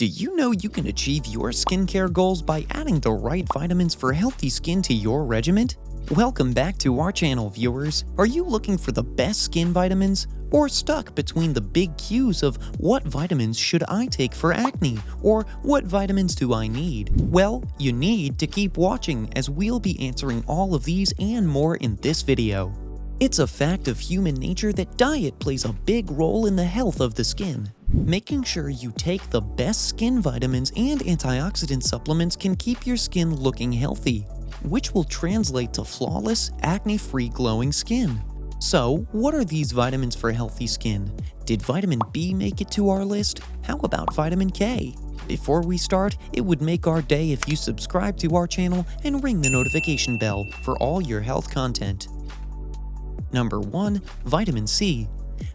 Do you know you can achieve your skincare goals by adding the right vitamins for healthy skin to your regimen? Welcome back to our channel, viewers. Are you looking for the best skin vitamins? Or stuck between the big cues of what vitamins should I take for acne? Or what vitamins do I need? Well, you need to keep watching as we'll be answering all of these and more in this video. It's a fact of human nature that diet plays a big role in the health of the skin. Making sure you take the best skin vitamins and antioxidant supplements can keep your skin looking healthy, which will translate to flawless, acne-free glowing skin. So, what are these vitamins for healthy skin? Did vitamin B make it to our list? How about vitamin K? Before we start, it would make our day if you subscribe to our channel and ring the notification bell for all your health content. Number 1. Vitamin C.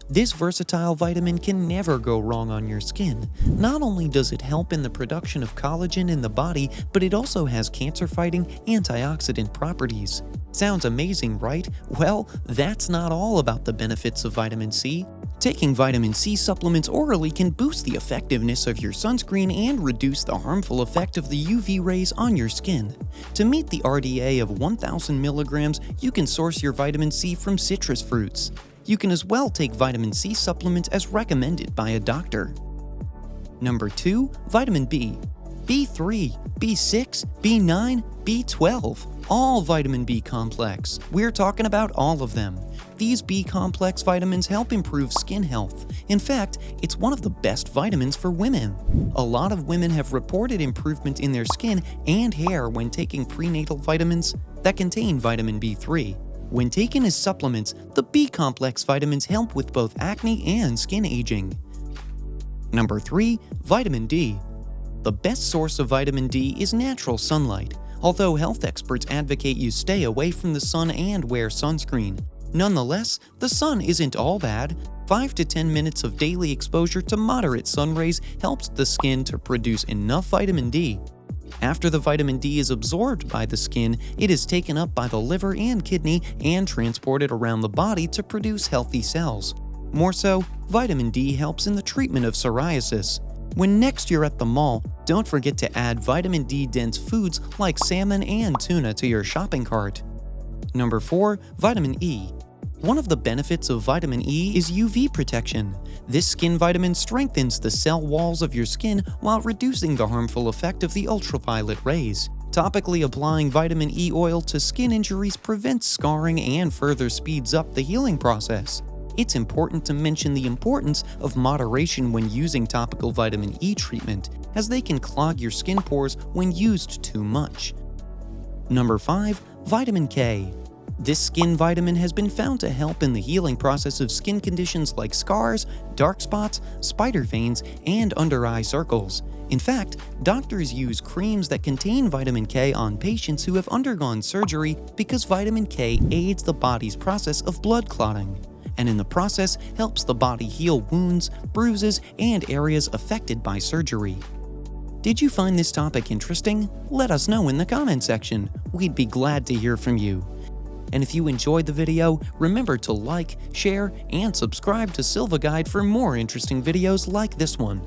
This versatile vitamin can never go wrong on your skin. Not only does it help in the production of collagen in the body, but it also has cancer-fighting antioxidant properties. Sounds amazing, right? Well, that's not all about the benefits of vitamin C. Taking vitamin C supplements orally can boost the effectiveness of your sunscreen and reduce the harmful effect of the UV rays on your skin. To meet the RDA of 1,000 milligrams, you can source your vitamin C from citrus fruits. You can as well take vitamin C supplements as recommended by a doctor. Number 2. Vitamin B. B3, B6, B9, B12. All vitamin B complex. We're talking about all of them. These B complex vitamins help improve skin health. In fact, it's one of the best vitamins for women. A lot of women have reported improvement in their skin and hair when taking prenatal vitamins that contain vitamin B3. When taken as supplements, the B-complex vitamins help with both acne and skin aging. Number 3. Vitamin D. The best source of vitamin D is natural sunlight, although health experts advocate you stay away from the sun and wear sunscreen. Nonetheless, the sun isn't all bad. 5 to 10 minutes of daily exposure to moderate sun rays helps the skin to produce enough vitamin D. After the vitamin D is absorbed by the skin, it is taken up by the liver and kidney and transported around the body to produce healthy cells. More so, vitamin D helps in the treatment of psoriasis. When next you're at the mall, don't forget to add vitamin D-dense foods like salmon and tuna to your shopping cart. Number 4. Vitamin E. One of the benefits of vitamin E is UV protection. This skin vitamin strengthens the cell walls of your skin while reducing the harmful effect of the ultraviolet rays. Topically applying vitamin E oil to skin injuries prevents scarring and further speeds up the healing process. It's important to mention the importance of moderation when using topical vitamin E treatment, as they can clog your skin pores when used too much. Number 5. Vitamin K. This skin vitamin has been found to help in the healing process of skin conditions like scars, dark spots, spider veins, and under-eye circles. In fact, doctors use creams that contain vitamin K on patients who have undergone surgery because vitamin K aids the body's process of blood clotting, and in the process helps the body heal wounds, bruises, and areas affected by surgery. Did you find this topic interesting? Let us know in the comment section. We'd be glad to hear from you. And if you enjoyed the video, remember to like, share, and subscribe to Silva Guide for more interesting videos like this one.